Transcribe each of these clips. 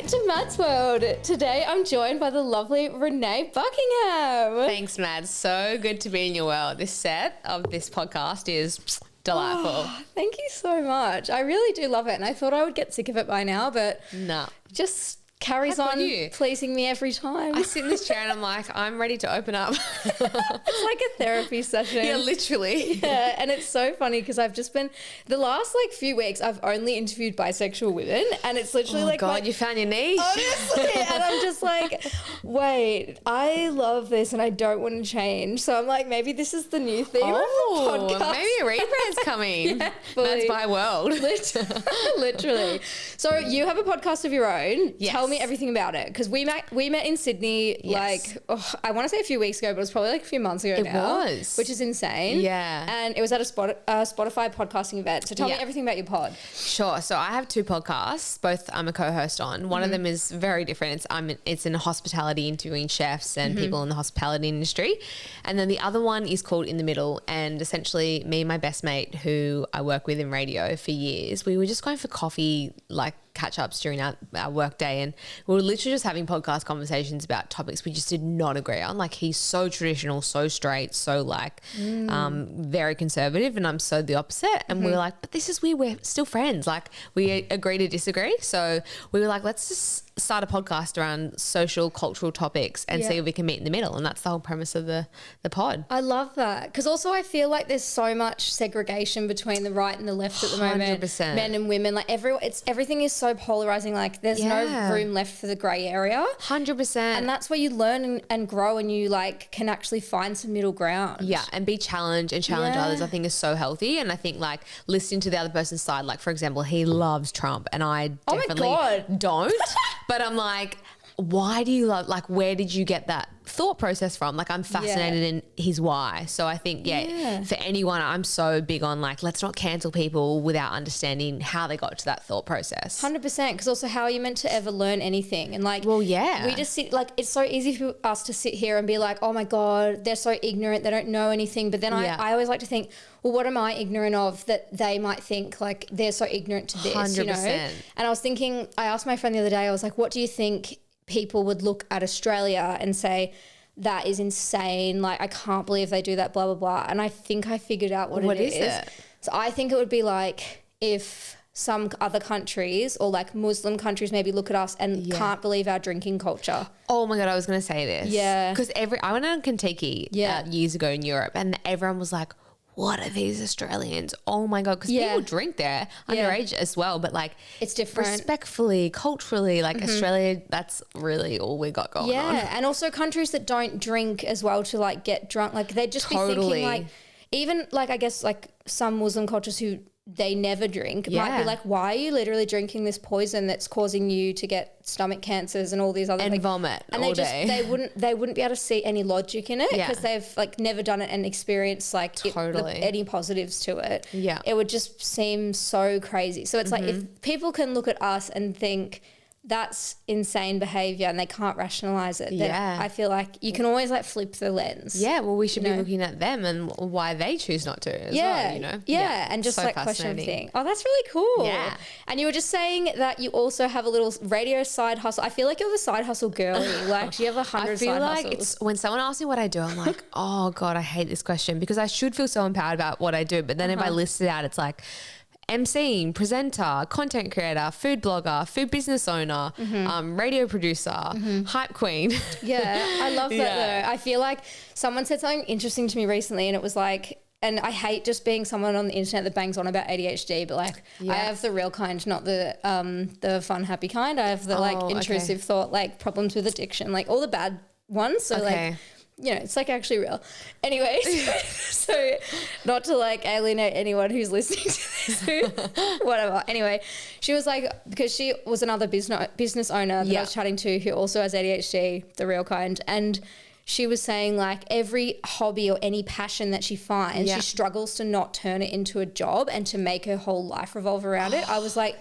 to Mads World. Today I'm joined by the lovely Renee Buckingham. Thanks, Mads. So good to be in your world. This set of this podcast is delightful. Oh, thank you so much. I really do love it, and I thought I would get sick of it by now, but no, just carries on pleasing me every time. I sit in this chair and I'm like, I'm ready to open up. It's like a therapy session. Yeah, literally. Yeah, and it's so funny because I've just been, the last like few weeks, I've only interviewed bisexual women, and it's literally like, God, you found your niche. Honestly, and I'm just like, wait, I love this and I don't want to change. So I'm like, maybe this is the new theme of the podcast. Maybe a rebrand's coming. Yeah, Mads by World. Literally. So you have a podcast of your own. Yes. Tell me everything about it, because we met in Sydney. Yes. I want to say a few weeks ago, but it was probably like a few months ago now. It was, which is insane. Yeah, and it was at a Spotify podcasting event. So tell me everything about your pod. Sure. So I have two podcasts. Both I'm a co-host on. One of them is very different. It's in hospitality, interviewing chefs and people in the hospitality industry, and then the other one is called In the Middle. And essentially, me and my best mate, who I work with in radio for years, we were just going for coffee, like catch-ups during our work day, and we were literally just having podcast conversations about topics we just did not agree on. Like, he's so traditional, so straight, so like very conservative, and I'm so the opposite. And we were like, but this is weird, we're still friends. Like, we agree to disagree. So we were like, let's just start a podcast around social, cultural topics and see if we can meet in the middle. And that's the whole premise of the pod. I love that, because also I feel like there's so much segregation between the right and the left at the moment. 100%. Men and women, like everything is so polarizing. Like, there's no room left for the grey area. 100%. And that's where you learn and grow, and you like can actually find some middle ground. Yeah, and be challenged and challenge others, I think, is so healthy. And I think like listening to the other person's side, like for example, he loves Trump and I definitely don't. But I'm like, why do you love, like, where did you get that thought process from? Like, I'm fascinated in his why. So I think, for anyone, I'm so big on like, let's not cancel people without understanding how they got to that thought process. 100%, because also how are you meant to ever learn anything? And like, we just sit, like, it's so easy for us to sit here and be like, oh my God, they're so ignorant, they don't know anything. But then I always like to think, well, what am I ignorant of that they might think like they're so ignorant to this, 100%. you know? And I was thinking, I asked my friend the other day, I was like, what do you think people would look at Australia and say, that is insane, like I can't believe they do that, blah blah blah? And I think I figured out what it is. So I think it would be like if some other countries or like Muslim countries maybe look at us and can't believe our drinking culture. Oh my God, I was going to say this. Yeah. Because I went on Kentucky years ago in Europe, and everyone was like, what are these Australians? Oh my God. Because people drink there underage as well, but like it's different. Respectfully, culturally, like Australia, that's really all we got going on. Yeah. And also countries that don't drink as well to like get drunk, like they'd just be thinking like, even like, I guess like some Muslim cultures who they never drink might be like, why are you literally drinking this poison that's causing you to get stomach cancers and all these other and vomit and all day. They wouldn't be able to see any logic in it because they've like never done it and experienced like any positives to it. It would just seem so crazy. So it's like if people can look at us and think that's insane behavior and they can't rationalize it, then I feel like you can always like flip the lens. Yeah, well, we should be looking at them and why they choose not to as well, you know? Yeah, and just so like question everything. Oh, that's really cool. Yeah. And you were just saying that you also have a little radio side hustle. I feel like you're the side hustle girly. Like, you have 100 side hustles. I feel like it's, when someone asks me what I do, I'm like, oh God, I hate this question, because I should feel so empowered about what I do. But then if I list it out, it's like MCing, presenter, content creator, food blogger, food business owner, radio producer, hype queen. Yeah, I love that though. I feel like someone said something interesting to me recently, and it was like, and I hate just being someone on the internet that bangs on about ADHD, but like I have the real kind, not the fun, happy kind. I have the like intrusive thought, like problems with addiction, like all the bad ones. So like, you know, it's like actually real. Anyway, so not to like alienate anyone who's listening to this, whatever. Anyway, she was like, because she was another business owner that I was chatting to who also has ADHD, the real kind, and she was saying like every hobby or any passion that she finds, she struggles to not turn it into a job and to make her whole life revolve around it. I was like,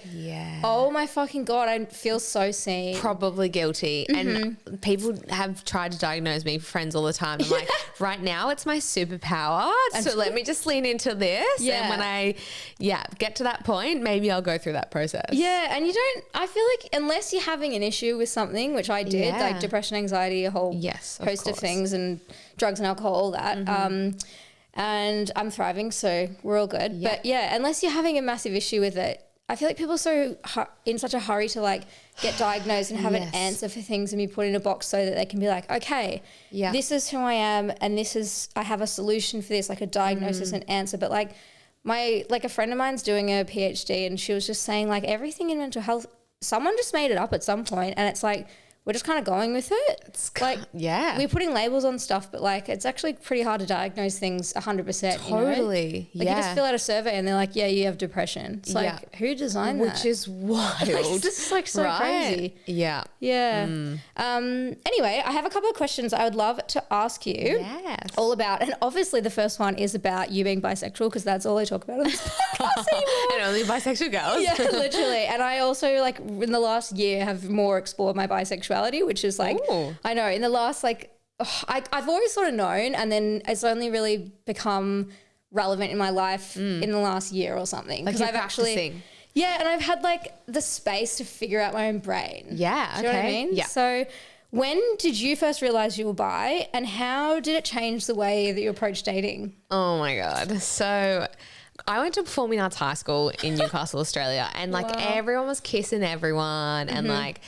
oh my fucking God, I feel so seen. Probably guilty. And people have tried to diagnose me, friends all the time. I'm like, right now it's my superpower. So let me just lean into this. Yeah. And when I get to that point, maybe I'll go through that process. Yeah. And I feel like unless you're having an issue with something, which I did, like depression, anxiety, a whole host of things, and drugs and alcohol, all that. And I'm thriving, so we're all good. Yeah. But yeah, unless you're having a massive issue with it, I feel like people are so in such a hurry to like get diagnosed and have an answer for things and be put in a box so that they can be like, okay, this is who I am, and I have a solution for this, like a diagnosis and answer. But like a friend of mine's doing a PhD, and she was just saying like everything in mental health, someone just made it up at some point, and it's like, we're just kind of going with it. It's like, we're putting labels on stuff, but like, it's actually pretty hard to diagnose things 100%. Totally. You know? Like you just fill out a survey and they're like, yeah, you have depression. It's like, who designed that? Which is wild. Like, this is like so crazy. Yeah. Yeah. Anyway, I have a couple of questions I would love to ask you. Yes. All about, and obviously the first one is about you being bisexual, because that's all I talk about on this podcast anymore. And only bisexual girls. Yeah, literally. And I also like in the last year have more explored my bisexuality, which is like, I know in the last like, I've always sort of known, and then it's only really become relevant in my life in the last year or something. Like I've actually, and I've had like the space to figure out my own brain. Yeah. Do you know what I mean? Yeah. So when did you first realize you were bi, and how did it change the way that you approach dating? Oh my God. So I went to performing arts high school in Newcastle, Australia, and like everyone was kissing everyone, and like,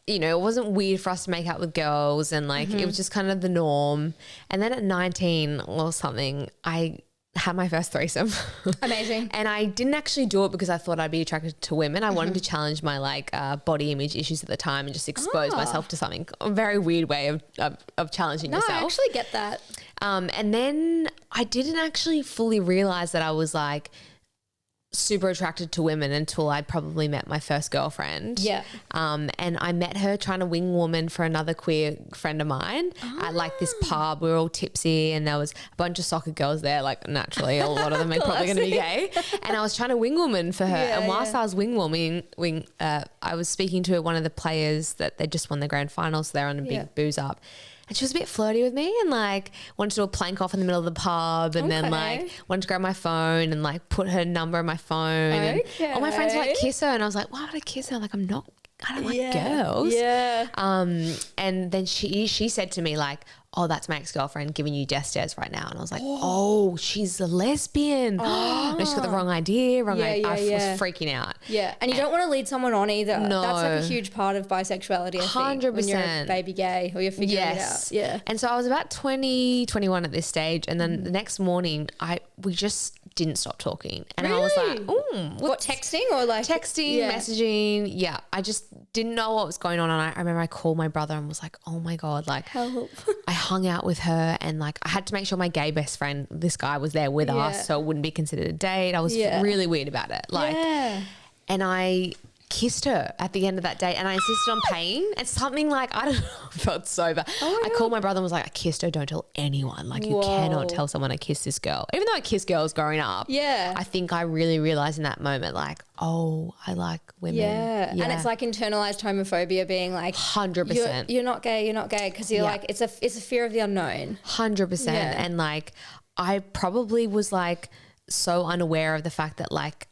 you know, it wasn't weird for us to make out with girls, and like it was just kind of the norm. And then at 19 or something, I had my first threesome. Amazing. And I didn't actually do it because I thought I'd be attracted to women. I wanted to challenge my like body image issues at the time and just expose myself to something. A very weird way of challenging yourself. No, I actually get that. And then I didn't actually fully realize that I was like super attracted to women until I'd probably met my first girlfriend. Yeah. And I met her trying to wing woman for another queer friend of mine at like this pub. We were all tipsy, and there was a bunch of soccer girls there. Like naturally, a lot of them are probably going to be gay. And I was trying to wing woman for her. And whilst I was wing woman, I was speaking to one of the players that they just won the grand final, so they're on a big booze up. And she was a bit flirty with me, and like wanted to do a plank off in the middle of the pub, and then like wanted to grab my phone and like put her number in my phone. And all my friends were like, kiss her. And I was like, why would I kiss her? Like, I don't like girls. Yeah. And then she said to me like, oh, that's my ex-girlfriend giving you death stares right now. And I was like, oh, she's a lesbian. No, she's got the wrong idea. I was freaking out. Yeah. And you don't want to lead someone on either. No. That's like a huge part of bisexuality, I think. 100%. When you're a baby gay or you're figuring it out. Yeah. And so I was about 20, 21 at this stage. And then the next morning, we just didn't stop talking. And I was like, what, texting or like? Texting, messaging. Yeah. I just didn't know what was going on. And I remember I called my brother and was like, oh my God, like help. I hung out with her, and like I had to make sure my gay best friend, this guy, was there with us, so it wouldn't be considered a date. I was really weird about it. Like, and I kissed her at the end of that date, and I insisted on paying. And something like, I don't know, I felt sober. I called my brother and was like, I kissed her, don't tell anyone. Like, you cannot tell someone I kissed this girl. Even though I kissed girls growing up. Yeah. I think I really realized in that moment, like, oh, I like women. Yeah. And it's like internalized homophobia being like 100%. You're not gay, because you're like, it's a fear of the unknown. 100%. And like, I probably was like so unaware of the fact that like,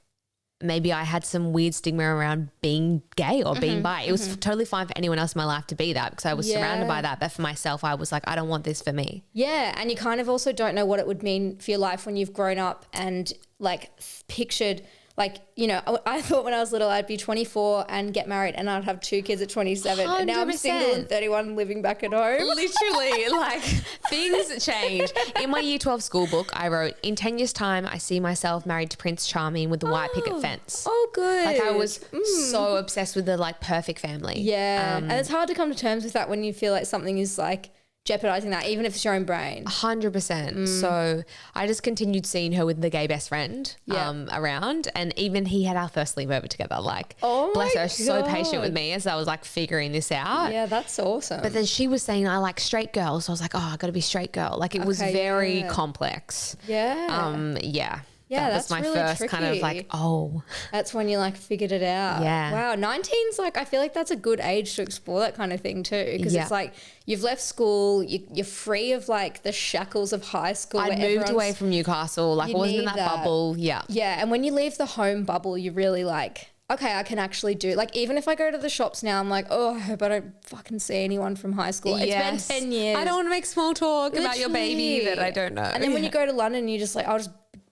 maybe I had some weird stigma around being gay or being bi. It was totally fine for anyone else in my life to be that, because I was surrounded by that. But for myself, I was like, I don't want this for me. Yeah. And you kind of also don't know what it would mean for your life when you've grown up and like pictured, like, you know, I thought when I was little I'd be 24 and get married and I'd have 2 kids at 27. 100%. And now I'm single and 31 living back at home. Literally, like things change. In my year 12 school book, I wrote, in 10 years time, I see myself married to Prince Charming with the white picket fence. Oh, good. Like I was so obsessed with the like perfect family. Yeah. And it's hard to come to terms with that when you feel like something is like jeopardizing that, even if it's your own brain. 100%. So I just continued seeing her with the gay best friend around, and even he had our first sleepover together. Like, bless her, so patient with me as I was like figuring this out. Yeah, that's awesome. But then she was saying I like straight girls, so I was like, oh, I got to be straight girl. Like it was very complex. Yeah. Yeah, that was my really first tricky. kind of like, oh. That's when you like figured it out. Yeah. Wow. 19's like, I feel like that's a good age to explore that kind of thing too. Because it's like you've left school, you're free of like the shackles of high school. I moved away from Newcastle. Like I wasn't in that bubble. Yeah. Yeah. And when you leave the home bubble, you really like, okay, I can actually do, like, even if I go to the shops now, I'm like, oh, I hope I don't fucking see anyone from high school. It's been 10 years. I don't want to make small talk about your baby that I don't know. And then when you go to London, you just like,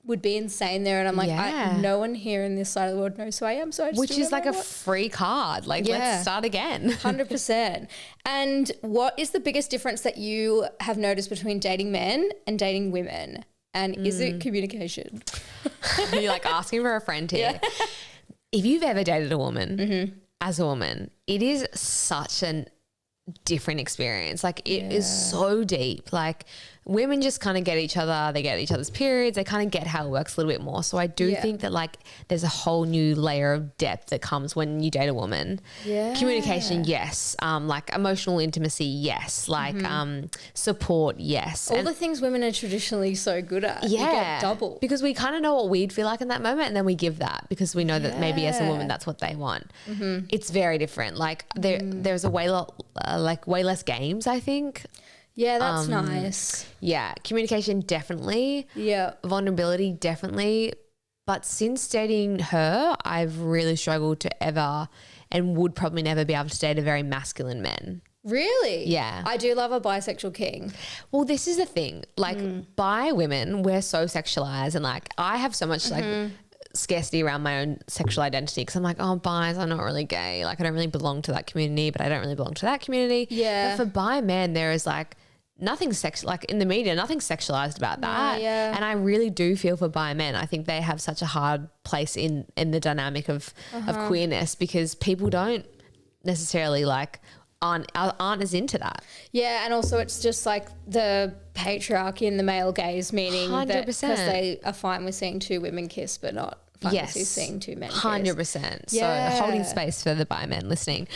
would be insane there, and I'm like, no one here in this side of the world knows who I am, so I just which is like a free card. Like, let's start again. 100%. And what is the biggest difference that you have noticed between dating men and dating women? And is it communication? You're like asking for a friend here. Yeah. If you've ever dated a woman as a woman, it is such a different experience. Like it is so deep. Like women just kind of get each other, they get each other's periods, they kind of get how it works a little bit more. So I do think that like there's a whole new layer of depth that comes when you date a woman. Yeah. Communication, yes. Like emotional intimacy, yes. Like support, yes. All the things women are traditionally so good at. Yeah. You get double. Because we kind of know what we'd feel like in that moment, and then we give that because we know that maybe as a woman that's what they want. It's very different. Like there's a way less games, I think. Yeah, that's nice. Yeah, communication definitely. Yeah. Vulnerability definitely. But since dating her, I've really struggled to ever and would probably never be able to date a very masculine man. Really? Yeah. I do love a bisexual king. Well, this is the thing. Like bi women, we're so sexualized, and like I have so much like scarcity around my own sexual identity because I'm like, oh, bis, I'm not really gay. Like I don't really belong to that community, but I don't really belong to that community. Yeah. But for bi men, there is like nothing like in the media, nothing sexualized about that. Yeah. And I really do feel for bi men. I think they have such a hard place in the dynamic of queerness because people don't necessarily like aren't as into that. Yeah, and also it's just like the patriarchy in the male gaze, meaning 100%. That because they are fine with seeing two women kiss but not fine with seeing two men kiss. 100%. Yeah. So holding space for the bi men listening.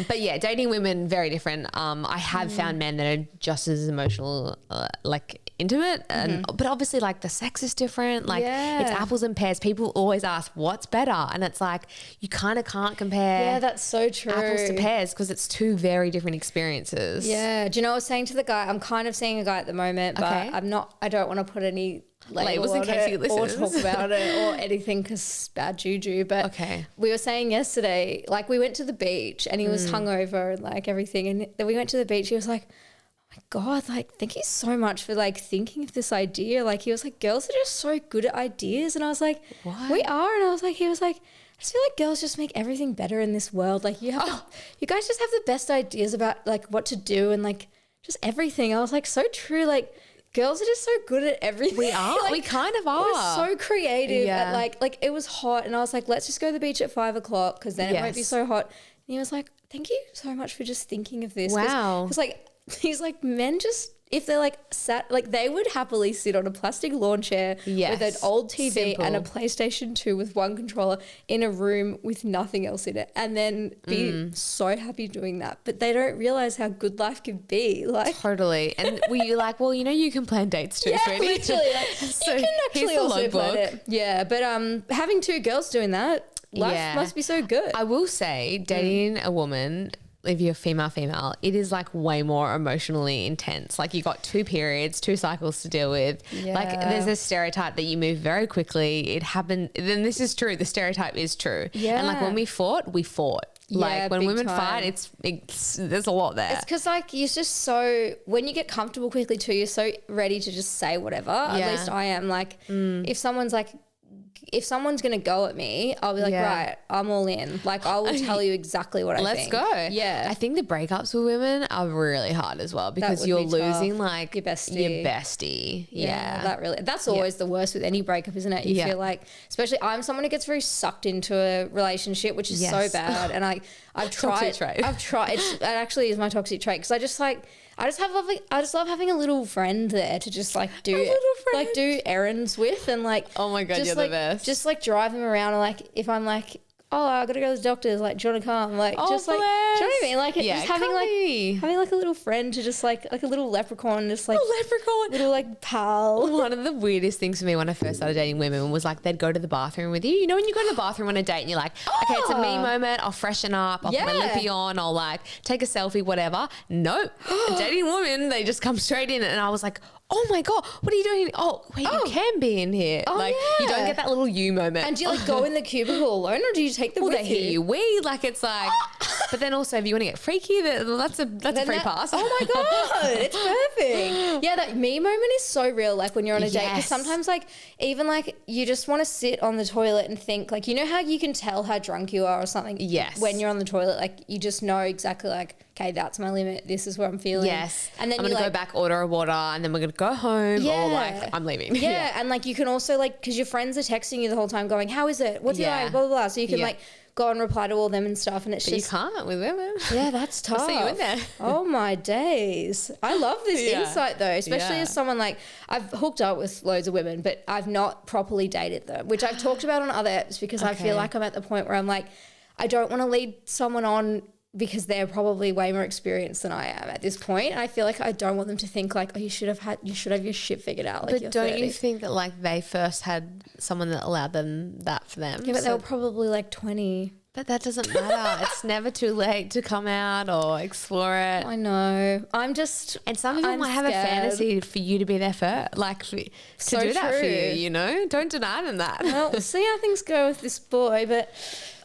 But yeah, dating women, very different. I have found men that are just as emotional, like intimate, and but obviously like the sex is different. Like it's apples and pears. People always ask what's better, and it's like you kind of can't compare. Yeah, that's so true. Apples to pears because it's two very different experiences. Yeah. Do you know what I was saying to the guy? I'm kind of seeing a guy at the moment, but I don't want to put any labels in case he listens or talk about it or anything because bad juju. But we were saying yesterday, like we went to the beach and he was hungover and like everything, and then we went to the beach. He was like, oh my God, like thank you so much for like thinking of this idea. Like he was like, girls are just so good at ideas. And I was like, what? We are. And I was like, he was like, I just feel like girls just make everything better in this world. Like you have, you guys just have the best ideas about like what to do and like just everything. I was like, so true. Like girls are just so good at everything. We are. Like, we kind of are. We're so creative at like it was hot and I was like, let's just go to the beach at 5 o'clock because then it won't be so hot. And he was like, thank you so much for just thinking of this. Wow. Because like, he's like, men just, if they're like sat, like they would happily sit on a plastic lawn chair with an old TV and a PlayStation 2 with one controller in a room with nothing else in it and then be so happy doing that. But they don't realize how good life can be. Like totally. And were you like, well, you know, you can plan dates too, sweetie. Literally. Like, so you can actually also plan it. Yeah. But having two girls doing that, life must be so good. I will say dating a woman, if you're female, it is like way more emotionally intense. Like you got 2 periods, 2 cycles to deal with. Yeah. Like there's a stereotype that you move very quickly. It happened. Then this is true. The stereotype is true. Yeah. And like when we fought, we fought. Like when women fight, it's there's a lot there. It's because like you're just so, when you get comfortable quickly too, you're so ready to just say whatever. At least I am. Like if someone's going to go at me, I'll be like, right, I'm all in. Like, I will tell you exactly what I think. Let's go. Yeah. I think the breakups with women are really hard as well because you're losing like your bestie. Yeah. That's always the worst with any breakup, isn't it? You feel like, especially I'm someone who gets very sucked into a relationship, which is so bad. And I've tried. It actually is my toxic trait because I I just love having a little friend there to just like do errands with, and like, oh my God, just you're like, the best. just like drive them around, and like if I'm like, oh, I gotta go to the doctor's, like, do you want to come? Like, just like, do you know what I mean? Like, just having like a little friend to just like a little leprechaun, just like little like pal. One of the weirdest things for me when I first started dating women was like they'd go to the bathroom with you. You know, when you go to the bathroom on a date and you're like, okay, it's a me moment. I'll freshen up. I'll put my lippy on. I'll like take a selfie, whatever. Nope. Dating women, they just come straight in, and I was like, oh my God, what are you doing? Oh, wait, you can be in here. You don't get that little you moment. And do you like go in the cubicle alone, or do you take them with they hear you weed? Like, it's like, but then also if you want to get freaky, that's a free pass. Oh my God, it's perfect. Yeah, that me moment is so real. Like when you're on a date, because sometimes like even like you just want to sit on the toilet and think, like, you know how you can tell how drunk you are or something. Yes. When you're on the toilet, like you just know exactly like, okay, that's my limit. This is what I'm feeling. Yes. And then I'm going to go back, order a water, and then we're going to go home, or like I'm leaving. Yeah. And like you can also like, because your friends are texting you the whole time going, how is it? What's it like? Blah, blah, blah. So you can like go and reply to all them and stuff. And it's but just. You can't with women. Yeah, that's tough. I'll see you in there. Oh my days. I love this insight though, especially as someone like, I've hooked up with loads of women, but I've not properly dated them, which I've talked about on other apps, because I feel like I'm at the point where I'm like, I don't want to lead someone on because they're probably way more experienced than I am at this point. And I feel like I don't want them to think like, oh, you should have your shit figured out. Like, but don't you think that like they first had someone that allowed them that for them? Yeah, but they were probably like 20. But that doesn't matter. It's never too late to come out or explore it. I know. And some people might have a fantasy for you to be there first, like to do that for you, you know? Don't deny them that. Well, we'll see how things go with this boy, but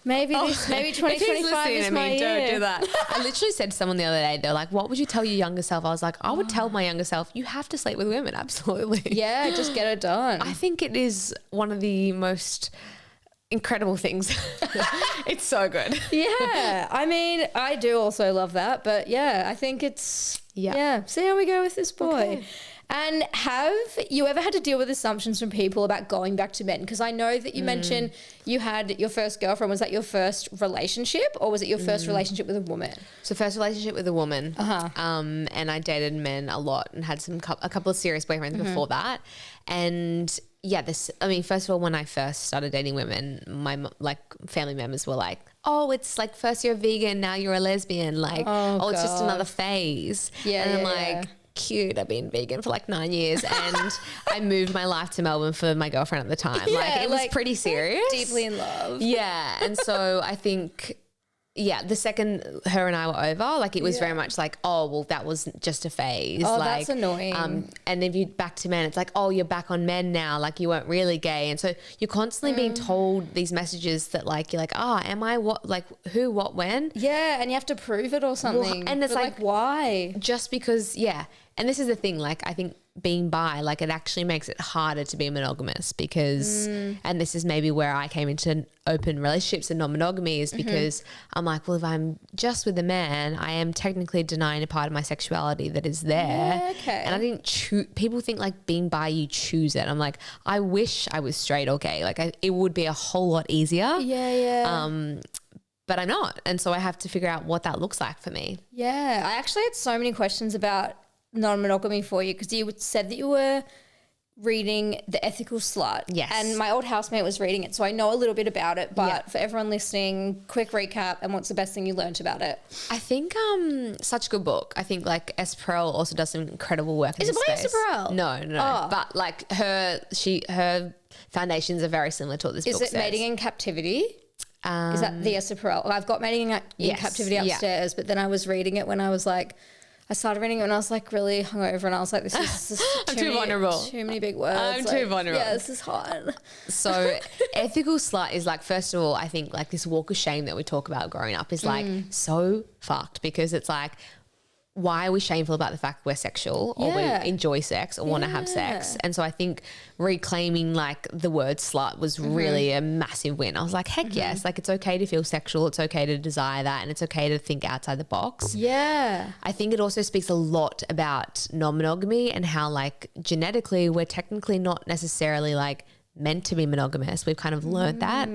maybe 2025 is my year. Don't do that. I literally said to someone the other day, they're like, what would you tell your younger self? I was like, I would tell my younger self, you have to sleep with women. Absolutely. Yeah, just get it done. I think it is one of the most incredible things. It's so good. Yeah. I mean, I do also love that, but yeah, I think it's, see how we go with this boy. Okay. And have you ever had to deal with assumptions from people about going back to men? Because I know that you mentioned you had your first girlfriend. Was that your first relationship, or was it your first relationship with a woman? So first relationship with a woman. And I dated men a lot and had a couple of serious boyfriends before that. And first of all, when I first started dating women, my like family members were like, oh, it's like first you're a vegan, now you're a lesbian. Like, oh it's just another phase. Yeah. And I'm like, cute, I've been vegan for like 9 years, and I moved my life to Melbourne for my girlfriend at the time. Like, it was pretty serious. Deeply in love. Yeah. And so I think, the second her and I were over, like it was very much like, oh, well, that was just a phase. Oh, like, that's annoying. And if you back to men, it's like, oh, you're back on men now. Like you weren't really gay. And so you're constantly being told these messages that like, you're like, oh, am I what, like who, what, when? Yeah. And you have to prove it or something. Well, and it's like, why? Just because, And this is the thing, like I think being bi, like it actually makes it harder to be monogamous because, and this is maybe where I came into open relationships and non-monogamy is because I'm like, well, if I'm just with a man, I am technically denying a part of my sexuality that is there. Yeah, okay. And I didn't choose, people think like being bi, you choose it. I'm like, I wish I was straight or gay. Like it would be a whole lot easier. Yeah. But I'm not. And so I have to figure out what that looks like for me. Yeah. I actually had so many questions about non-monogamy for you because you said that you were reading The Ethical Slut. Yes. And my old housemate was reading it, so I know a little bit about it. But for everyone listening, quick recap and what's the best thing you learned about it? I think such a good book. I think like S. Perel also does some incredible work in this space. Is it by S. Perel? No. Oh. But like her foundations are very similar to what this book says. Is it Mating in Captivity? Is that the S. Perel? Well, I've got Mating in Captivity upstairs, but then I was reading it when I was like, I started reading it when I was like really hungover and I was like, this is too vulnerable. Too many big words. I'm too vulnerable. Yeah, this is hard. So Ethical Slut is like, first of all, I think like this walk of shame that we talk about growing up is like so fucked because it's like, why are we shameful about the fact we're sexual or we enjoy sex or want to have sex? And so I think reclaiming like the word slut was really a massive win. I was like, heck yes, like it's okay to feel sexual. It's okay to desire that. And it's okay to think outside the box. Yeah. I think it also speaks a lot about non-monogamy and how like genetically we're technically not necessarily like meant to be monogamous. We've kind of learned that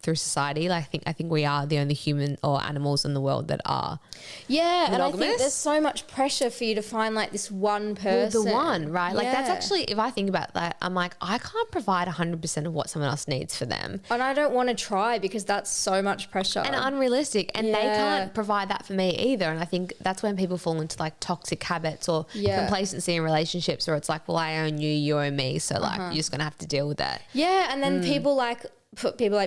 through society. Like I think we are the only human or animals in the world that are monogamous. And I think monogamous. there's so much pressure for you to find like this one person. The one, right? Like that's Yeah. actually, if I think about that, I'm like, I can't provide 100% of what someone else needs for them. And I don't want to try because that's so much pressure. And unrealistic. And they Yeah. can't provide that for me either. And I think that's when people fall into like toxic habits or complacency in relationships, or it's like, well, I own you, you own me. So like, you're just going to have to deal with that. Yeah, and then people like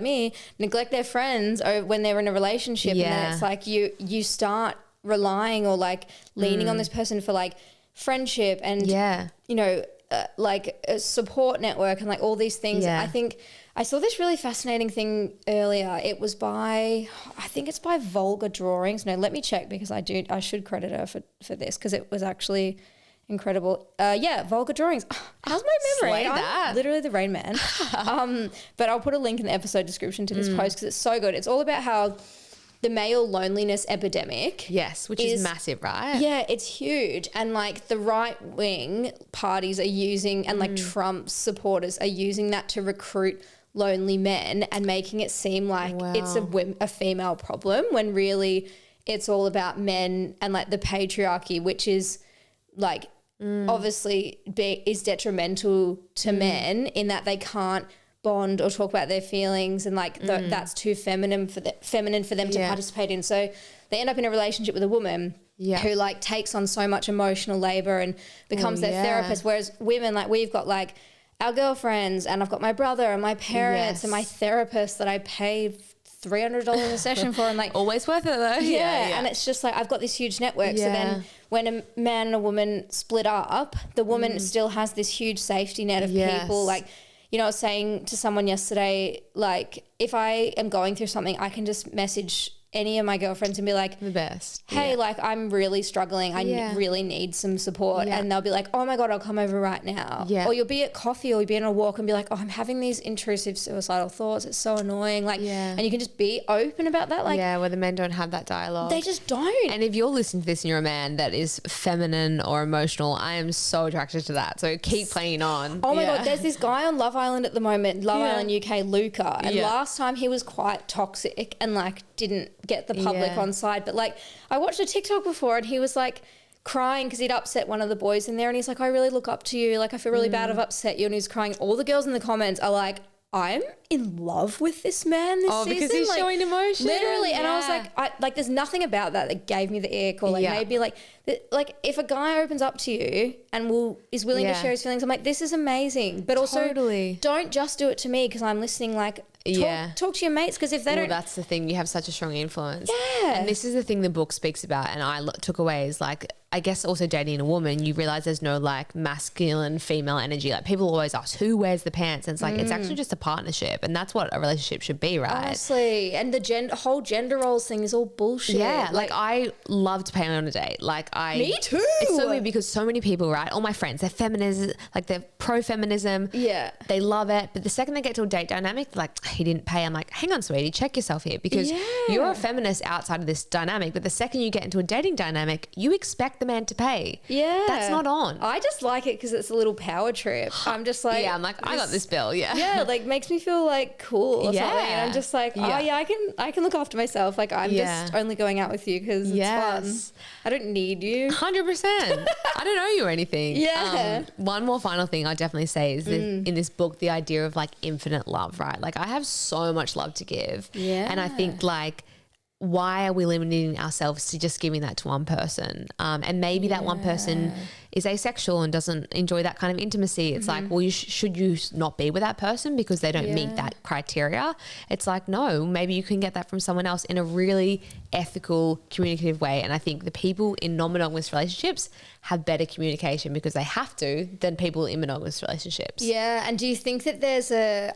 me neglect their friends when they're in a relationship, and then it's like you start relying or like leaning on this person for like friendship and you know like a support network and like all these things. I think I saw this really fascinating thing earlier. It was I think it's by Vulgar Drawings. No, let me check because I should credit her for this because it was actually incredible. Vulgar Drawings. How's my memory? Slay that. I'm literally the Rain Man. But I'll put a link in the episode description to this post because it's so good. It's all about how the male loneliness epidemic. Yes, which is massive, right? Yeah, it's huge. And like the right wing parties are using, and like Trump's supporters are using that to recruit lonely men and making it seem like it's a female problem when really it's all about men and like the patriarchy, which is like obviously is detrimental to men in that they can't bond or talk about their feelings, and like that's too feminine for them to participate in. So they end up in a relationship with a woman who like takes on so much emotional labor and becomes their therapist, whereas women, like we've got like our girlfriends, and I've got my brother and my parents and my therapist that I pay $300 a session for, and like always worth it though. And it's just like I've got this huge network. So then when a man and a woman split up, the woman still has this huge safety net of people. Like, you know, I was saying to someone yesterday, like if I am going through something, I can just message any of my girlfriends and be like, the best. Hey, like I'm really struggling. I really need some support. And they'll be like, oh my God, I'll come over right now. Or you'll be at coffee or you'll be on a walk and be like, oh, I'm having these intrusive suicidal thoughts. It's so annoying. Like, and you can just be open about that. Like, where the men don't have that dialogue. They just don't. And if you're listening to this and you're a man that is feminine or emotional, I am so attracted to that. So keep playing on. Oh my God, there's this guy on Love Island at the moment, Love Island UK, Luca. And last time he was quite toxic and like didn't get the public on side. But like I watched a TikTok before and he was like crying because he'd upset one of the boys in there, and he's like, I really look up to you. Like I feel really bad I've upset you. And he's crying. All the girls in the comments are like, I'm in love with this man this season. Because he's like, showing emotion. Literally. And I was like, there's nothing about that gave me the ick, or like maybe like if a guy opens up to you and is willing to share his feelings, I'm like, this is amazing. But also don't just do it to me because I'm listening. Like talk to your mates, because if they don't. That's the thing. You have such a strong influence. Yeah. And this is the thing the book speaks about, and I took away is like, I guess also dating a woman, you realize there's no like masculine female energy. Like people always ask who wears the pants, and it's like it's actually just a partnership, and that's what a relationship should be, right? Honestly, and the whole gender roles thing is all bullshit. Yeah, like I love to pay on a date. Me too. It's so weird because so many people, right? All my friends, they're feminists, like they're pro-feminism. Yeah, they love it. But the second they get to a date dynamic, like he didn't pay. I'm like, hang on, sweetie, check yourself here, because you're a feminist outside of this dynamic. But the second you get into a dating dynamic, you expect the man to pay. Yeah, that's not on. I just like it because it's a little power trip. I'm just like, I'm like, I got this bill. Yeah, like makes me feel like cool or something. And I'm just like, I can look after myself. Like I'm just only going out with you because it's fun. I don't need you. 100%. I don't owe you anything. Yeah. One more final thing I definitely say is in this book, the idea of like infinite love, right? Like I have so much love to give. Yeah. And I think like, why are we limiting ourselves to just giving that to one person? And maybe that one person is asexual and doesn't enjoy that kind of intimacy. It's like, well, should you not be with that person because they don't meet that criteria? It's like, no, maybe you can get that from someone else in a really ethical, communicative way. And I think the people in non-monogamous relationships have better communication because they have to than people in monogamous relationships. Yeah. And do you think that there's a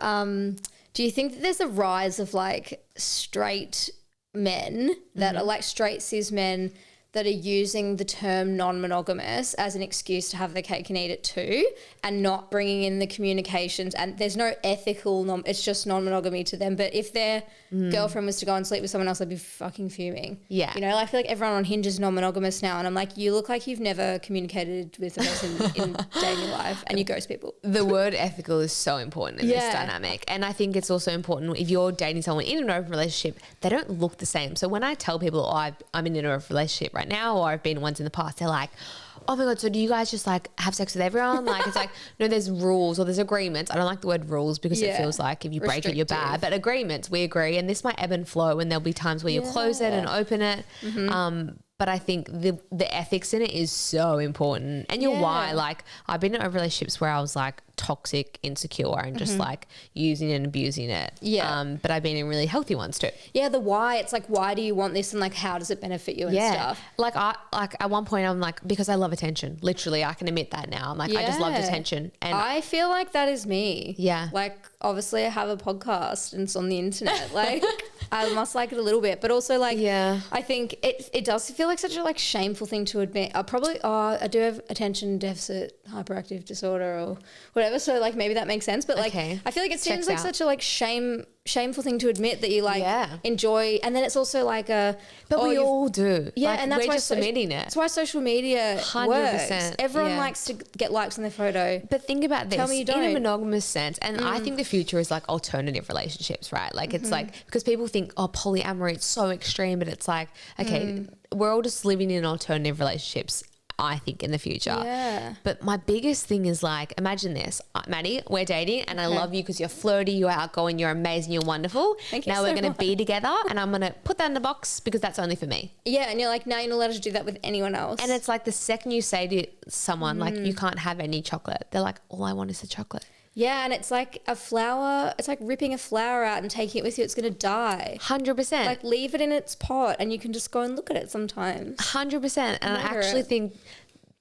rise of like straight men that are like straight cis men that are using the term non-monogamous as an excuse to have the cake and eat it too, and not bringing in the communications. And there's no ethical, it's just non-monogamy to them. But if their girlfriend was to go and sleep with someone else, I'd be fucking fuming. Yeah. You know, I feel like everyone on Hinge is non-monogamous now. And I'm like, you look like you've never communicated with a person in dating life, and you ghost people. The word ethical is so important in this dynamic. And I think it's also important if you're dating someone in an open relationship, they don't look the same. So when I tell people, I'm in an open relationship right now, or I've been once in the past, they're like, oh my God, so do you guys just like have sex with everyone? Like, it's like, no, there's rules or there's agreements. I don't like the word rules because it feels like if you break it, you're bad. But agreements, we agree. And this might ebb and flow, and there'll be times where you close it and open it. But I think the ethics in it is so important. And your why. Like, I've been in relationships where I was like toxic, insecure, and just like using and abusing it. Yeah. But I've been in really healthy ones too. Yeah, the why. It's like, why do you want this, and like, how does it benefit you and stuff? Like at one point I'm like, because I love attention. Literally, I can admit that now. I'm like, I just loved attention. And I feel like that is me. Yeah. Like, obviously I have a podcast and it's on the internet. Like, I must like it a little bit, but also like, I think it does feel like such a like shameful thing to admit. I do have attention deficit hyperactive disorder or whatever. So like maybe that makes sense, but like, I feel like it seems like such a like shameful thing to admit that you like enjoy. And then it's also like but we all do. Yeah. Like, and that's we're why just admitting it. That's why social media 100%. works. Everyone likes to get likes on their photo. But think about this. Tell me you don't. In a monogamous sense, and I think the future is like alternative relationships, right? Like it's like, because people think, oh, polyamory, it's so extreme, but it's like, okay, we're all just living in alternative relationships, I think, in the future. Yeah. But my biggest thing is like, imagine this, Maddie, we're dating and I love you because you're flirty, you're outgoing, you're amazing, you're wonderful. Thank you now so we're going to much. be together and I'm going to put that in the box because that's only for me. Yeah. And you're like, now you're not allowed to do that with anyone else. And it's like the second you say to someone, like, you can't have any chocolate, they're like, all I want is the chocolate. Yeah, and it's like a flower. It's like ripping a flower out and taking it with you. It's going to die. 100%. Like, leave it in its pot and you can just go and look at it sometimes. 100%. And I actually think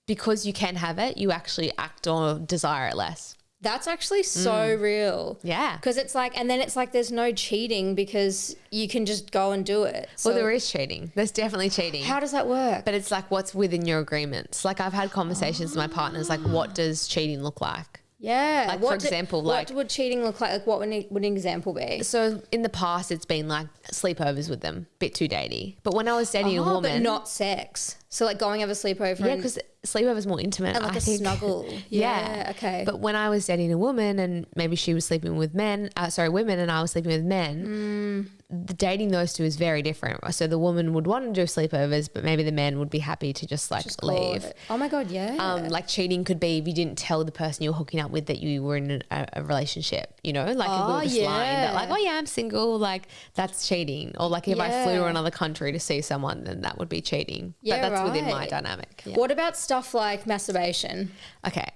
because you can have it, you actually act or desire it less. That's actually so real. Yeah. Because it's like, and then it's like there's no cheating because you can just go and do it. So Well, there is cheating. There's definitely cheating. how does that work? But it's like what's within your agreements. Like I've had conversations with my partners, like what does cheating look like? Yeah. Like, for example, like, what would cheating look like? Like, what would an example be? So in the past, it's been like sleepovers with them, bit too datey. But when I was dating a woman, but not sex. So like going over sleepover. Yeah, because sleepover is more intimate. And like I think. snuggle. Yeah. Okay. But when I was dating a woman and maybe she was sleeping with women and I was sleeping with men, the dating those two is very different. So the woman would want to do sleepovers, but maybe the man would be happy to just leave. Oh my God, yeah. Like cheating could be if you didn't tell the person you were hooking up with that you were in a relationship, you know, like if we were just lying that like, oh yeah, I'm single, like that's cheating. Or like if I flew to another country to see someone, then that would be cheating. Yeah, but that's within my dynamic. Yeah. What about stuff like masturbation? Okay.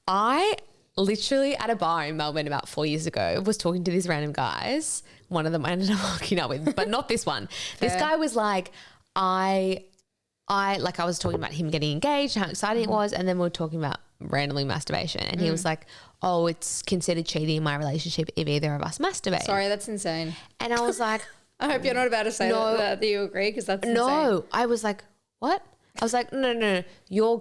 I literally at a bar in Melbourne about 4 years ago was talking to these random guys. One of them I ended up hooking up with, but not this one. This guy was like, I was talking about him getting engaged, how exciting it was, and then we were talking about randomly masturbation. And he was like, oh, it's considered cheating in my relationship if either of us masturbate. Sorry, that's insane. And I was like, I hope you're not about to say that you agree, because that's insane. No. I was like, what? I was like, no. Your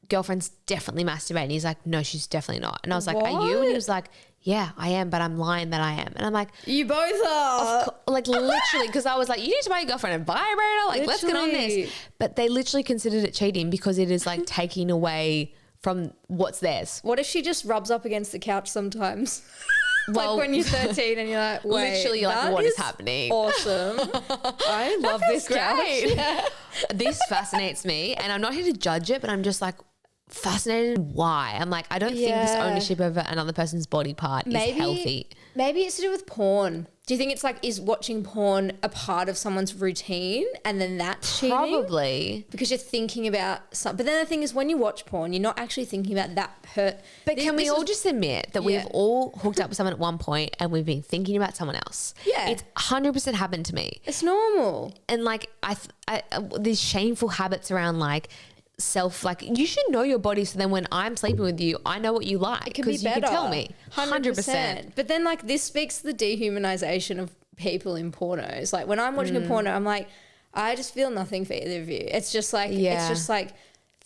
girlfriend's definitely masturbating. He's like, no, she's definitely not. And I was like, are you? And he was like, yeah, I am, but I'm lying that I am. And I'm like, you both are. Like literally, because I was like, you need to buy your girlfriend a vibrator. Like, let's get on this. But they literally considered it cheating because it is like taking away from what's theirs. What if she just rubs up against the couch sometimes? Well, like when you're 13 and you're like, wait, literally like, what is happening? Awesome. I love this couch. Yeah. This fascinates me, and I'm not here to judge it, but I'm just like fascinated why. I'm like, I don't think this ownership over another person's body part is healthy. Maybe it's to do with porn. Do you think it's like, is watching porn a part of someone's routine and then that's cheating? Probably. Because you're thinking about something. But then the thing is, when you watch porn, you're not actually thinking about that hurt. But can we all just admit that we've all hooked up with someone at one point and we've been thinking about someone else? Yeah. It's 100% happened to me. It's normal. And like, these shameful habits around like, like you should know your body, so then when I'm sleeping with you I know what you like because you can tell me 100%. But then like this speaks to the dehumanization of people in pornos. Like when I'm watching a porno, I'm like, I just feel nothing for either of you. It's just like, it's just like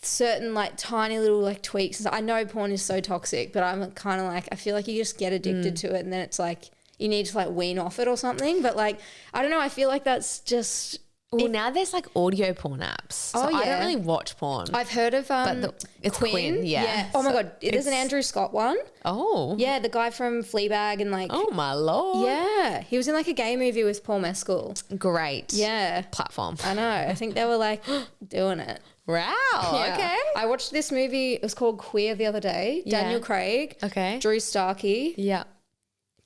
certain like tiny little like tweaks. I know porn is so toxic, but I'm kind of like, I feel like you just get addicted to it, and then it's like you need to like wean off it or something. But like, I don't know. I feel like that's just. Well, now there's like audio porn apps. So I don't really watch porn. I've heard of it's Quinn. Yeah. Oh my God. There's an Andrew Scott one. Oh. Yeah, the guy from Fleabag and like. Oh my Lord. Yeah. He was in like a gay movie with Paul Mescal. Great. Yeah. Platform. I know. I think they were like doing it. Wow. Yeah. Okay. I watched this movie. It was called Queer the other day. Yeah. Daniel Craig. Okay. Drew Starkey. Yeah.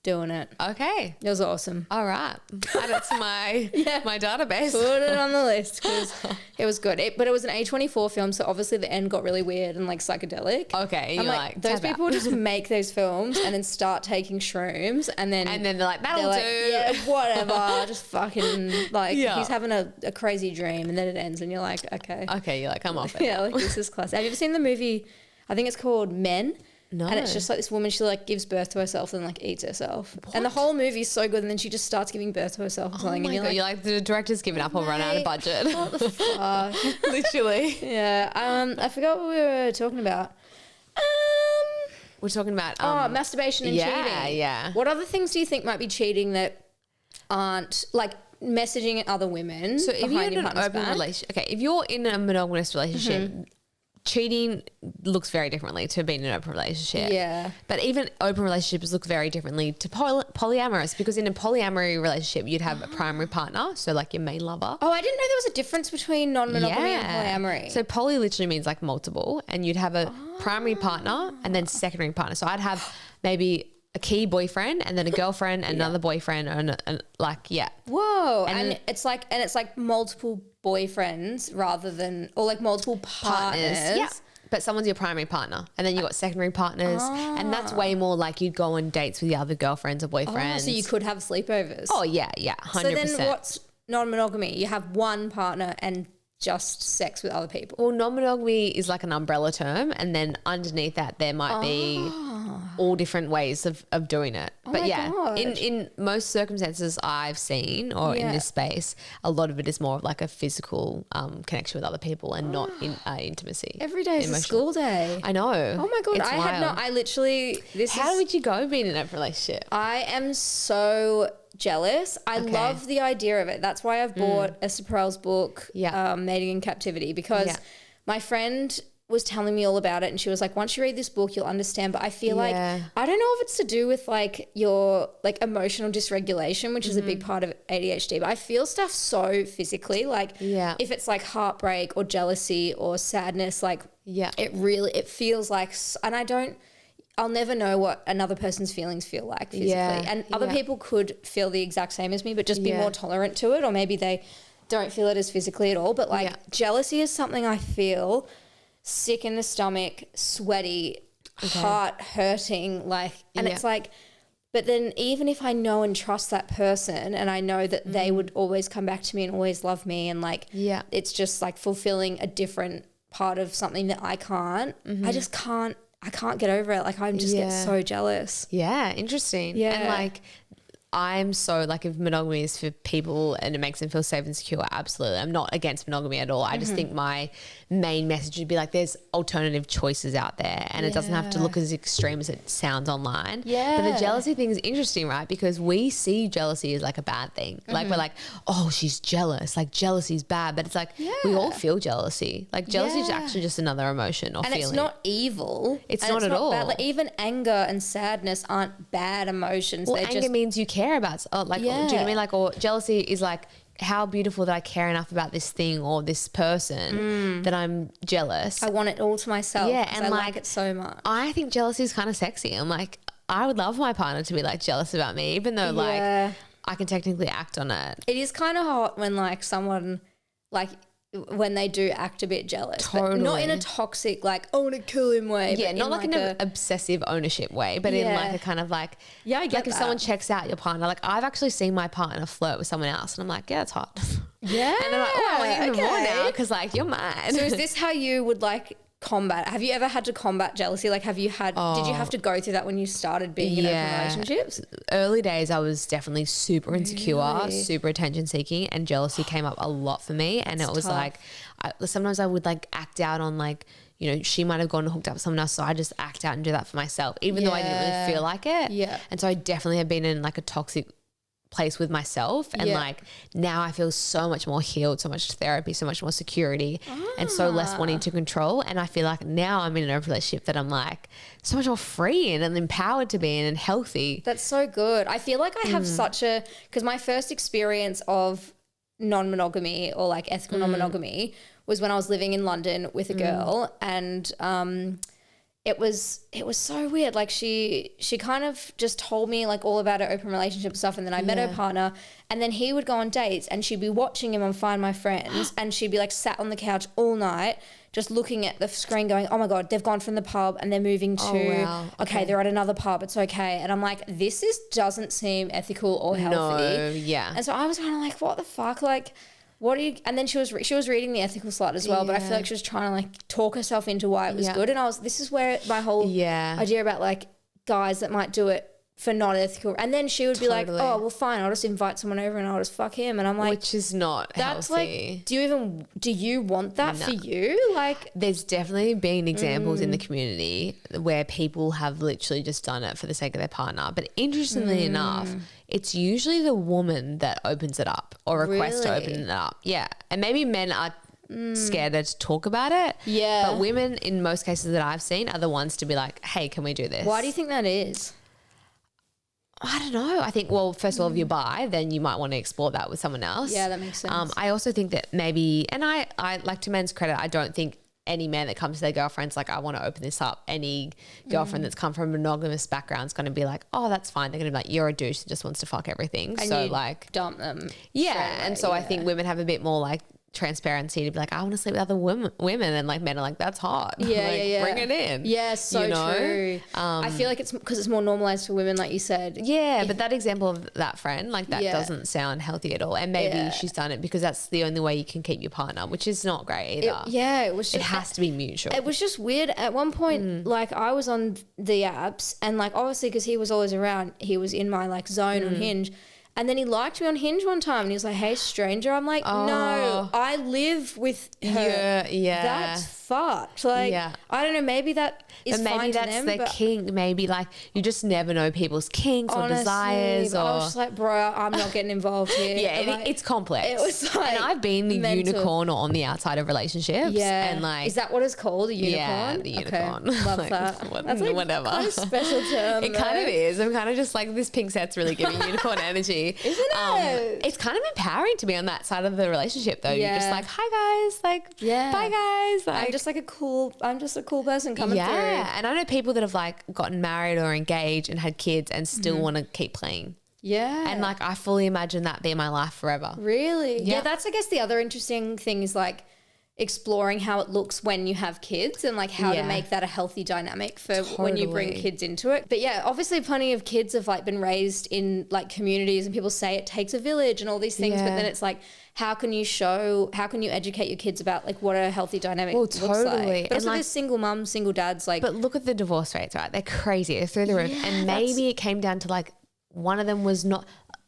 Doing it. Okay. It was awesome. All right. Add it to my my database. Put it on the list because it was good. But it was an A24 film, so obviously the end got really weird and like psychedelic. Okay. I'm You're like those people just make those films and then start taking shrooms and then they're like, that'll do. Yeah, whatever. Just fucking like he's having a crazy dream and then it ends and you're like, okay. Okay, you're like, I'm off it. Yeah, like this is classic. Have you ever seen the movie? I think it's called Men. No. And it's just like this woman, she like gives birth to herself and like eats herself. What? And the whole movie's so good, and then she just starts giving birth to herself or something. Oh my and God, you're like the director's given up or run out of budget. What the fuck? Literally. Yeah. I forgot what we were talking about. We're talking about masturbation and cheating. Yeah. What other things do you think might be cheating that aren't like messaging at other women? So if you're in an open back? relationship, okay, if you're in a monogamous relationship, cheating looks very differently to being in an open relationship. Yeah. But even open relationships look very differently to polyamorous, because in a polyamory relationship, you'd have a primary partner, so like your main lover. Oh, I didn't know there was a difference between non-monogamy and polyamory. So poly literally means like multiple, and you'd have a primary partner and then secondary partner. So I'd have maybe a key boyfriend and then a girlfriend and another boyfriend and like, Whoa. And it's like multiple boyfriends rather than, or like multiple partners. Yeah. But someone's your primary partner, and then you've got secondary partners, and that's way more like you'd go on dates with your other girlfriends or boyfriends. So you could have sleepovers. Oh yeah, 100%. So then what's non-monogamy? You have one partner and just sex with other people. Well, non-monogamy is like an umbrella term, and then underneath that there might be all different ways of doing it. But God. in most circumstances I've seen or in this space, a lot of it is more of like a physical connection with other people and not in intimacy. Every day is a school day. I know. Oh my God. I literally, How would you go being in a relationship? I am so jealous. I love the idea of it. That's why I've bought Esther Perel's book, Mating in Captivity, because my friend was telling me all about it, and she was like, once you read this book you'll understand. But I feel like, I don't know if it's to do with like your like emotional dysregulation, which is a big part of ADHD, but I feel stuff so physically, like if it's like heartbreak or jealousy or sadness, like it feels like, and I'll never know what another person's feelings feel like physically. And other people could feel the exact same as me, but just be more tolerant to it, or maybe they don't feel it as physically at all. But like jealousy is something I feel sick in the stomach, sweaty, heart hurting, like, and it's like, but then even if I know and trust that person and I know that they would always come back to me and always love me, and like, it's just like fulfilling a different part of something that I can't, I can't get over it. Like I just get so jealous. Yeah, interesting. Yeah. And like I'm so like, if monogamy is for people and it makes them feel safe and secure, absolutely. I'm not against monogamy at all. I just think my main message would be like, there's alternative choices out there, and it doesn't have to look as extreme as it sounds online. Yeah. But the jealousy thing is interesting, right? Because we see jealousy as like a bad thing. Like we're like, oh, she's jealous. Like jealousy is bad. But it's like, we all feel jealousy. Like jealousy is actually just another emotion or feeling. And it's not evil. It's not at all. Bad. Like even anger and sadness aren't bad emotions. Well, anger means you care about, do you know what I mean? Like, or jealousy is like, how beautiful that I care enough about this thing or this person that I'm jealous. I want it all to myself. Yeah, and I like it so much. I think jealousy is kind of sexy. I'm like, I would love my partner to be like jealous about me, even though like I can technically act on it. It is kind of hot when like someone like when they do act a bit jealous. Totally. But not in a toxic, like, I want to kill him way. Yeah, not like in an obsessive ownership way, but in like a kind of like, I get like that. if someone checks out your partner, like I've actually seen my partner flirt with someone else and I'm like, yeah, it's hot. Yeah. And I'm like, oh, I want you even more now because like you're mine. So is this how you would like combat? Have you ever had to combat jealousy? Like, did you have to go through that when you started being in open relationships? Early days, I was definitely super insecure, super attention seeking, and jealousy came up a lot for me. And it was tough. Like, sometimes I would like act out on like, you know, she might have gone and hooked up with someone else, so I just act out and do that for myself, even though I didn't really feel like it. Yeah. And so I definitely have been in like a toxic place with myself, and like now I feel so much more healed, so much therapy, so much more security, and so less wanting to control. And I feel like now I'm in a relationship that I'm like so much more free and empowered to be in and healthy. That's so good. I feel like I have because my first experience of non-monogamy or like ethical non-monogamy was when I was living in London with a girl, and it was so weird. Like she kind of just told me like all about her open relationship stuff, and then I met her partner, and then he would go on dates and she'd be watching him on Find My Friends and she'd be like sat on the couch all night just looking at the screen going, oh my God, they've gone from the pub and they're moving to, okay, they're at another pub, it's okay. And I'm like, this doesn't seem ethical or healthy. No, yeah. And so I was kind of like, what the fuck? Like, what do you, and then she was reading The Ethical Slut as well, but I feel like she was trying to like talk herself into why it was good. And this is where my whole idea about like guys that might do it for not ethical, and then she would be like, oh well fine, I'll just invite someone over and I'll just fuck him, and I'm like, which is not that's healthy. Like, do you want that for you? Like, there's definitely been examples in the community where people have literally just done it for the sake of their partner, but interestingly enough, it's usually the woman that opens it up or requests to open it up. Yeah. And maybe men are scared to talk about it. Yeah. But women, in most cases that I've seen, are the ones to be like, hey, can we do this? Why do you think that is? I don't know. I think, well, first of all, if you're bi, then you might want to explore that with someone else. Yeah, that makes sense. I also think that maybe, and I like, to men's credit, I don't think any man that comes to their girlfriend's like, I want to open this up. Any girlfriend that's come from a monogamous background is going to be like, oh, that's fine. They're going to be like, you're a douche and just wants to fuck everything. And so like dump them. Yeah. And so I think women have a bit more like transparency to be like, I want to sleep with other women, and like men are like, that's hot. Yeah, like, bring it in. Yeah, so true. I feel like it's because it's more normalized for women, like you said. Yeah, but that example of that friend, like that doesn't sound healthy at all. And maybe she's done it because that's the only way you can keep your partner, which is not great either. It has to be mutual. It was just weird. At one point, like I was on the apps, and like obviously because he was always around, he was in my like zone on Hinge. And then he liked me on Hinge one time and he was like, hey, stranger. I'm like, no, I live with her. Yeah. That's fucked. Like, I don't know, maybe that is maybe fine that's to them, their kink. Maybe like you just never know people's kinks or desires. Or I was just like, bro, I'm not getting involved here. It's complex. It was like, and I've been the unicorn on the outside of relationships. Yeah. And like, is that what it's called? A unicorn? Yeah, the unicorn. Okay. Love like, that. That's like whatever. Kind of special term. It kind of is. I'm kind of just like, this pink set's really giving unicorn energy. Isn't it? It's kind of empowering to be on that side of the relationship though. You're just like, hi guys, like, bye guys. Like, I'm just a cool person coming through. Yeah. And I know people that have like gotten married or engaged and had kids and still want to keep playing. Yeah. And like, I fully imagine that being my life forever. Really? Yeah. That's, I guess, the other interesting thing is like exploring how it looks when you have kids and like how to make that a healthy dynamic for when you bring kids into it. But yeah, obviously plenty of kids have like been raised in like communities and people say it takes a village and all these things, but then it's like, how can you educate your kids about like what a healthy dynamic looks like? But also there's single mums, single dads, like. But look at the divorce rates, right? They're crazy. They're through the roof. And maybe it came down to like one of them was not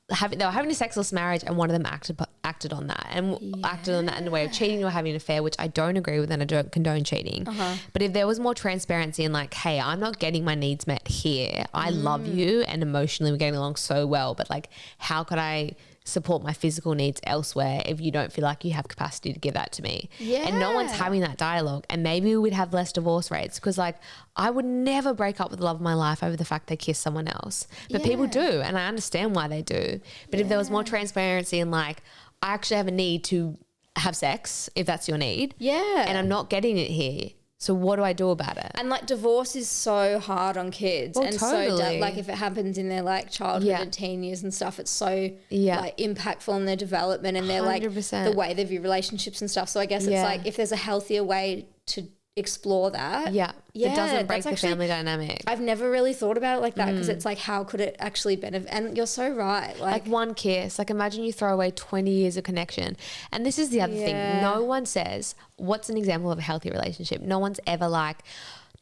they were having a sexless marriage and one of them acted on that and acted on that in a way of cheating or having an affair, which I don't agree with and I don't condone cheating. But if there was more transparency and like, hey, I'm not getting my needs met here. I love you and emotionally we're getting along so well, but like how could I support my physical needs elsewhere if you don't feel like you have capacity to give that to me? And no one's having that dialogue, and maybe we'd have less divorce rates because like I would never break up with the love of my life over the fact they kiss someone else, but people do, and I understand why they do. But if there was more transparency and like I actually have a need to have sex if that's your need, and I'm not getting it here, so what do I do about it? And like divorce is so hard on kids, and so like if it happens in their like childhood and teen years and stuff, it's so like impactful on their development and their like 100%. The way they view relationships and stuff. So I guess it's like if there's a healthier way to explore that. Yeah. Yeah, It doesn't break that's the family dynamic. I've never really thought about it like that because it's like, how could it actually benefit? And you're so right. Like one kiss. Like imagine you throw away 20 years of connection. And this is the other thing. No one says, what's an example of a healthy relationship? No one's ever like,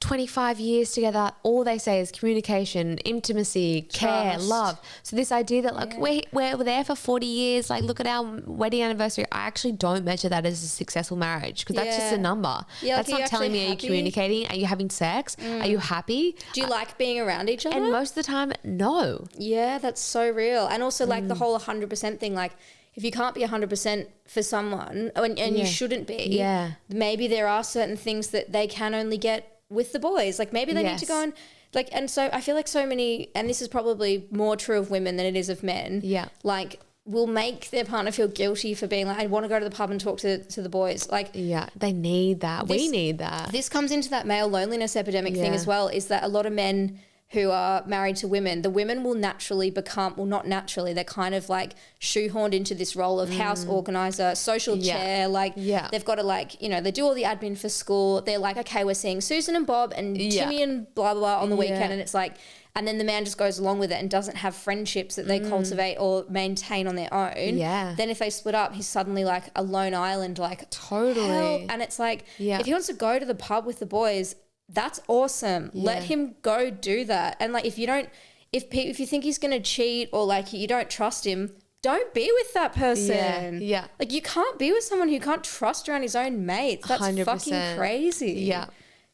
25 years together, all they say is communication, intimacy, care, love. So this idea that like we're there for 40 years, like look at our wedding anniversary. I actually don't measure that as a successful marriage because that's just a number. Yeah, that's not telling me, are you communicating? Are you having sex? Are you happy? Do you like being around each other? And most of the time, no. Yeah, that's so real. And also like the whole 100% thing, like if you can't be 100% for someone and you shouldn't be, maybe there are certain things that they can only get with the boys. Like maybe they need to go and like, and so I feel like so many, and this is probably more true of women than it is of men. Yeah. Like will make their partner feel guilty for being like, I want to go to the pub and talk to the boys. Like, yeah, they need that. We need that. This comes into that male loneliness epidemic thing as well, is that a lot of men who are married to women, the women will naturally become, well, not naturally, they're kind of like shoehorned into this role of house organizer, social chair. Like they've got to like, you know, they do all the admin for school. They're like, okay, we're seeing Susan and Bob and Timmy and blah, blah, blah on the weekend. And it's like, and then the man just goes along with it and doesn't have friendships that they cultivate or maintain on their own. Yeah. Then if they split up, he's suddenly like a lone island, like totally. Hell. And it's like, if he wants to go to the pub with the boys, that's awesome. Let him go do that. And like, if you don't, if you think he's going to cheat or like you don't trust him, don't be with that person. Yeah. Like you can't be with someone who can't trust around his own mates. That's 100%. Fucking crazy. Yeah.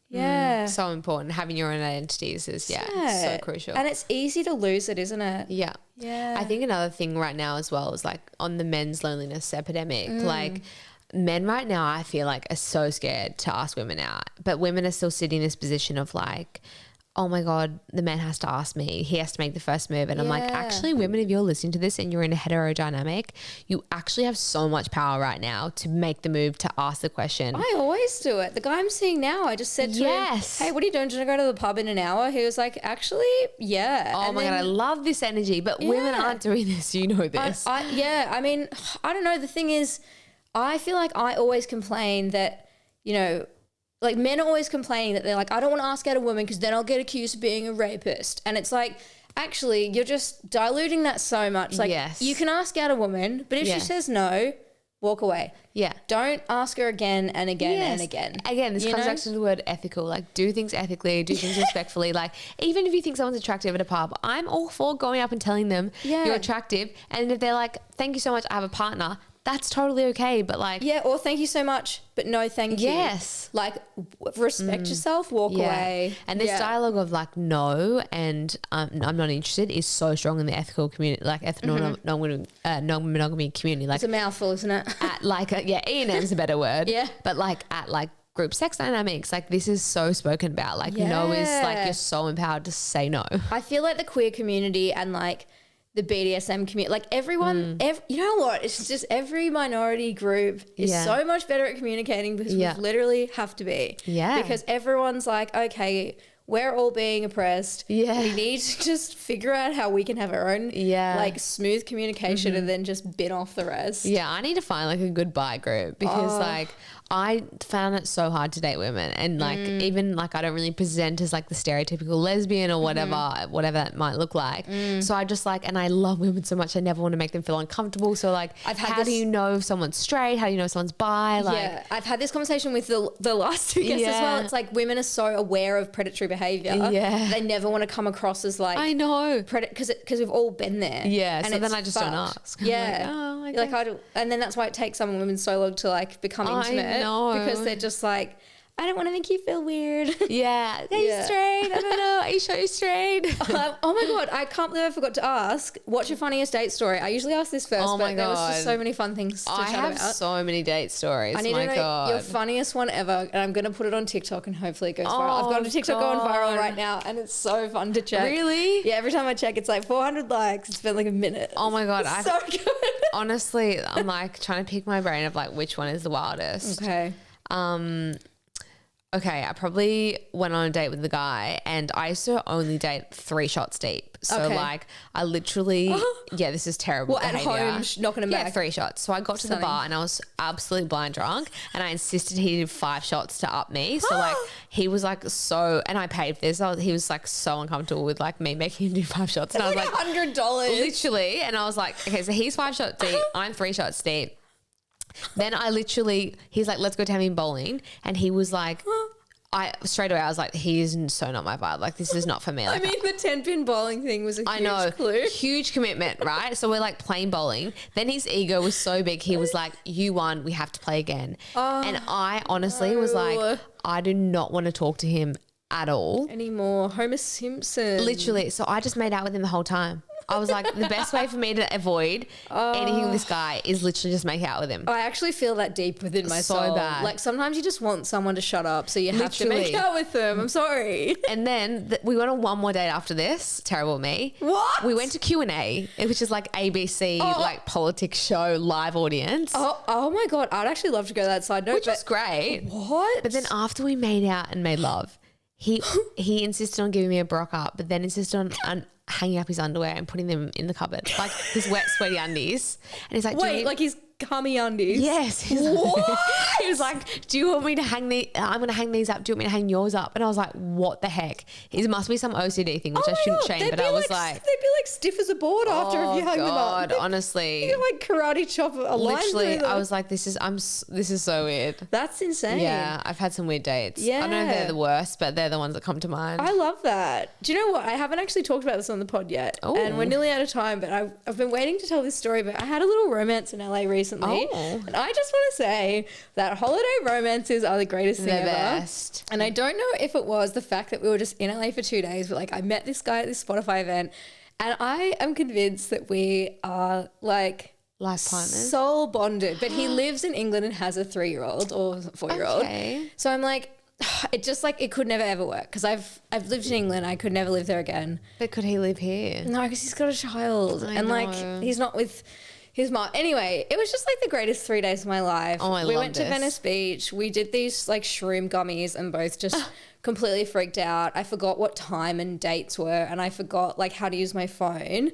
Yeah. So important. Having your own identities is, so crucial. And it's easy to lose it, isn't it? Yeah. Yeah. I think another thing right now as well is like on the men's loneliness epidemic, like men right now I feel like are so scared to ask women out, but women are still sitting in this position of like, oh my God, the man has to ask me. He has to make the first move. And I'm like, actually, women, if you're listening to this and you're in a hetero dynamic, you actually have so much power right now to make the move to ask the question. I always do it. The guy I'm seeing now, I just said to him, hey, what are you doing? Did I go to the pub in an hour? He was like, actually, yeah. Oh my God, I love this energy. But women aren't doing this. You know this. I mean, I don't know. The thing is, I feel like I always complain that, you know, like men are always complaining that they're like, I don't want to ask out a woman because then I'll get accused of being a rapist. And it's like, actually, you're just diluting that so much. Like you can ask out a woman, but if she says no, walk away. Yeah. Don't ask her again and again and again. Again, this comes back to the word ethical. Like do things ethically, do things respectfully. Like even if you think someone's attractive at a pub, I'm all for going up and telling them you're attractive. And if they're like, thank you so much, I have a partner, that's totally okay. But like, or thank you so much, but no thank you. Yes. Like respect yourself, walk away. And this dialogue of like no and I'm not interested is so strong in the ethical community, like ethical non-monogamy community. Like it's a mouthful, isn't it? At like E&M's a better word. Yeah. But like at like group sex dynamics, like this is so spoken about. Like no is like you're so empowered to say no. I feel like the queer community and like the BDSM community, like everyone, you know what? It's just every minority group is so much better at communicating because we literally have to be. Yeah. Because everyone's like, okay, we're all being oppressed. Yeah. We need to just figure out how we can have our own like smooth communication and then just bin off the rest. Yeah. I need to find like a good bi group because like I found it so hard to date women and like even like I don't really present as like the stereotypical lesbian or whatever that might look like. So I just like, and I love women so much I never want to make them feel uncomfortable. So like how do you know if someone's straight? How do you know if someone's bi? Like I've had this conversation with the last two guests as well. It's like women are so aware of predatory behavior. Yeah. They never want to come across as like I know because we've all been there. Yeah. And so then I just don't ask. Yeah. And then that's why it takes some women so long to like become intimate. No. Because they're just like, I don't want to make you feel weird. Yeah. Are you straight? I don't know. Are you sure you're straight? Oh my God. I can't believe I forgot to ask. What's your funniest date story? I usually ask this first, but there was just so many fun things to chat about. I have so many date stories. I need to know your funniest one ever. And I'm going to put it on TikTok and hopefully it goes viral. I've got a TikTok going viral right now and it's so fun to check. Really? Yeah. Every time I check, it's like 400 likes. It's been like a minute. Oh my God. It's so good. Honestly, I'm like trying to pick my brain of like which one is the wildest. Okay. okay, I probably went on a date with the guy and I used to only date 3 shots deep. So like I literally, this is terrible Well, at behavior. home, knocking him back. 3 shots. So I got to the bar and I was absolutely blind drunk and I insisted he did 5 shots to up me. So like he was like and I paid for this. He was like so uncomfortable with like me making him do 5 shots. And I was like $100. Literally. And I was like, okay, so he's 5 shots deep. I'm 3 shots deep. Then he's like, let's go having bowling. And he was like, straight away I was like, he is so not my vibe. Like this is not for me. Like, I mean, the 10-pin bowling thing was a huge clue. Huge commitment, right? So we're like playing bowling. Then his ego was so big. He was like, you won. We have to play again. And I honestly was like, I do not want to talk to him at all. Anymore. Homer Simpson. Literally. So I just made out with him the whole time. I was like, the best way for me to avoid anything with this guy is literally just make out with him. I actually feel that deep within my soul. So bad. Like sometimes you just want someone to shut up, so you have to make out with them. I'm sorry. And then we went on one more date after this. Terrible me. What? We went to Q&A, which is like ABC, like politics show, live audience. Oh my God. I'd actually love to go to that side note. Which was great. What? But then after we made out and made love, he insisted on giving me a brock up, but then insisted on hanging up his underwear and putting them in the cupboard, like his wet, sweaty undies. And he's like, wait, like his cummy undies? Yes. What? He was like, do you want me to hang I'm going to hang these up. Do you want me to hang yours up? And I was like, what the heck? It must be some OCD thing, which I shouldn't shame, but I was like. They'd be like stiff as a board after if you hang them up. God, honestly. You like karate chop a line Literally, through them. I was like, this is so weird. That's insane. Yeah, I've had some weird dates. Yeah. I don't know if they're the worst, but they're the ones that come to mind. I love that. Do you know what? I haven't actually talked about this on the pod yet. Oh. And we're nearly out of time, but I've been waiting to tell this story, but I had a little romance in LA recently. Oh. And I just want to say that holiday romances are the greatest thing ever. Best. And I don't know if it was the fact that we were just in LA for 2 days, but like I met this guy at this Spotify event and I am convinced that we are like life partners, soul bonded, but he lives in England and has a 3-year-old or 4-year-old. Okay. So I'm like, it just like, it could never ever work because I've lived in England. I could never live there again. But could he live here? No, because he's got a child and like he's not with his mom. Anyway, it was just like the greatest 3 days of my life. Oh, we went to Venice Beach. We did these like shroom gummies and both just completely freaked out. I forgot what time and dates were and I forgot like how to use my phone.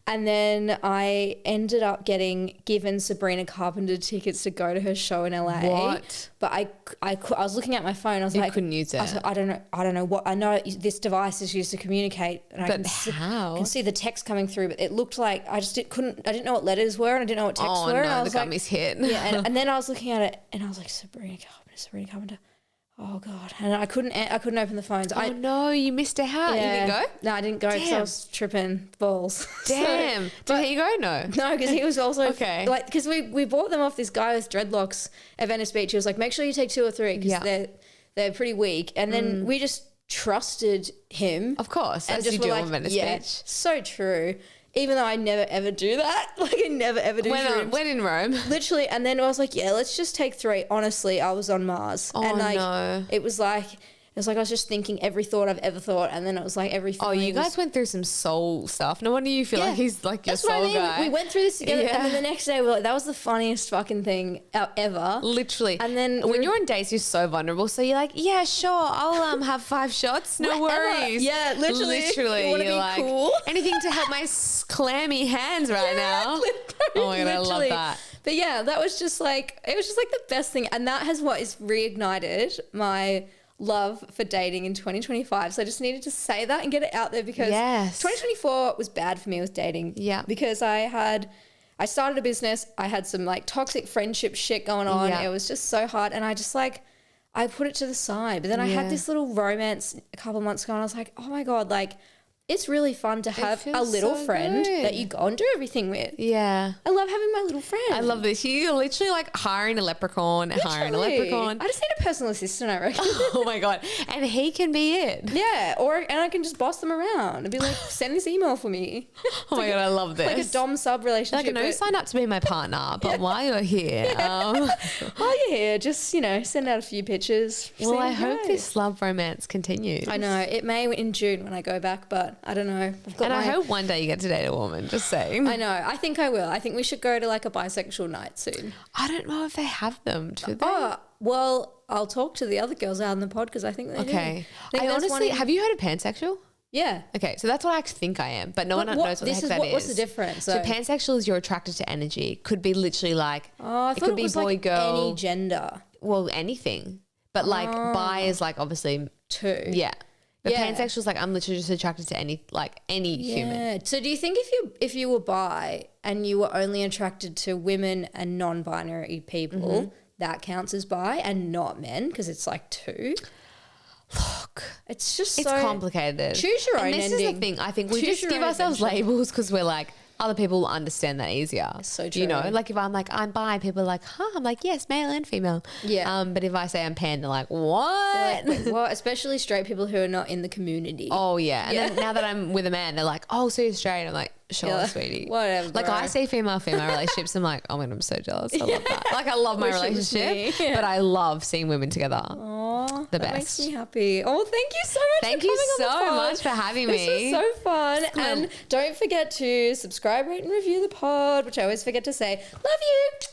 And then I ended up getting given Sabrina Carpenter tickets to go to her show in LA. What? But I was looking at my phone. I was like, couldn't use it. I was like, I don't know what. I know this device is used to communicate. And I how? can see the text coming through, but it looked like I didn't know what letters were and I didn't know what texts were. And I was the gummy's hit. Yeah, and then I was looking at it and I was like, Sabrina Carpenter. Oh God! And I couldn't open the phones. No, you missed out. You didn't go? No, I didn't go because I was tripping balls. Damn. Did he go? No. No, because he was also okay. Like because we bought them off this guy with dreadlocks at Venice Beach. He was like, make sure you take 2 or 3 because they're pretty weak. And then we just trusted him, of course, and as just you do like, on Venice Beach. So true. Even though I never ever do that, like I never ever do. When in Rome, literally, and then I was like, yeah, let's just take 3. Honestly, I was on Mars, and like it was like I was just thinking every thought I've ever thought, and then it was like every. Oh, you guys went through some soul stuff. No wonder you feel like he's like your soul guy. We went through this together, and then the next day we're like, that was the funniest fucking thing ever. Literally. And then when you're on dates, you're so vulnerable. So you're like, yeah, sure, I'll have 5 shots, no worries. Yeah, literally. You're be like, cool. Anything to help my clammy hands right now. Oh my God, I love that. But yeah, that was just like, it was just like the best thing. And that has what is reignited my love for dating in 2025. So I just needed to say that and get it out there because 2024 was bad for me with dating. Yeah. Because I started a business. I had some like toxic friendship shit going on. Yeah. It was just so hard. And I just like, I put it to the side. But then I had this little romance a couple of months ago and I was like, oh my God, like, it's really fun to have a little friend that you go and do everything with. Yeah. I love having my little friend. I love this. You're literally like hiring a leprechaun and hiring a leprechaun. I just need a personal assistant, I reckon. Oh my God. And he can be it. Yeah. And I can just boss them around and be like, send this email for me. Oh my God, I love this. Like a dom-sub relationship. Like, I know you signed up to be my partner, but while you're here. While you're here, just, send out a few pictures. Well, I hope this love romance continues. I know. It may in June when I go back, but I don't know. I hope one day you get to date a woman, just saying. I know. I think I will. I think we should go to like a bisexual night soon. I don't know if they have them, do they? Oh, Well, I'll talk to the other girls out in the pod because I think they do. Okay. I honestly, have you heard of pansexual? Yeah. Okay, so that's what I think I am, but no one knows what the heck that is. What's the difference? So pansexual is you're attracted to energy. Could be literally like, I thought it could be was boy, like girl. any gender. Well, anything. But like bi is like obviously two. Yeah. But pansexual is like I'm literally just attracted to any human. So do you think if you were bi and you were only attracted to women and non-binary people, that counts as bi and not men because it's like two? Look, it's just it's complicated. Choose your own ending. This is the thing. I think we just give ourselves labels because we're like, other people will understand that easier. So true. You know, like if I'm like, I'm bi, people are like, huh? I'm like, yes, male and female. Yeah. But if I say I'm pan, they're like, what? They're like, well, especially straight people who are not in the community. Oh, yeah. And then now that I'm with a man, they're like, oh, so you're straight. I'm like, sure, sweetie. Whatever. Like I see female-female relationships. I'm like, oh, man, I'm so jealous. I love that. Like I love my relationship, but I love seeing women together. Aww, the that best. makes me happy. Oh, thank you so much. Thank you so much for having me. This was so fun. And don't forget to subscribe, rate, and review the pod, which I always forget to say. Love you.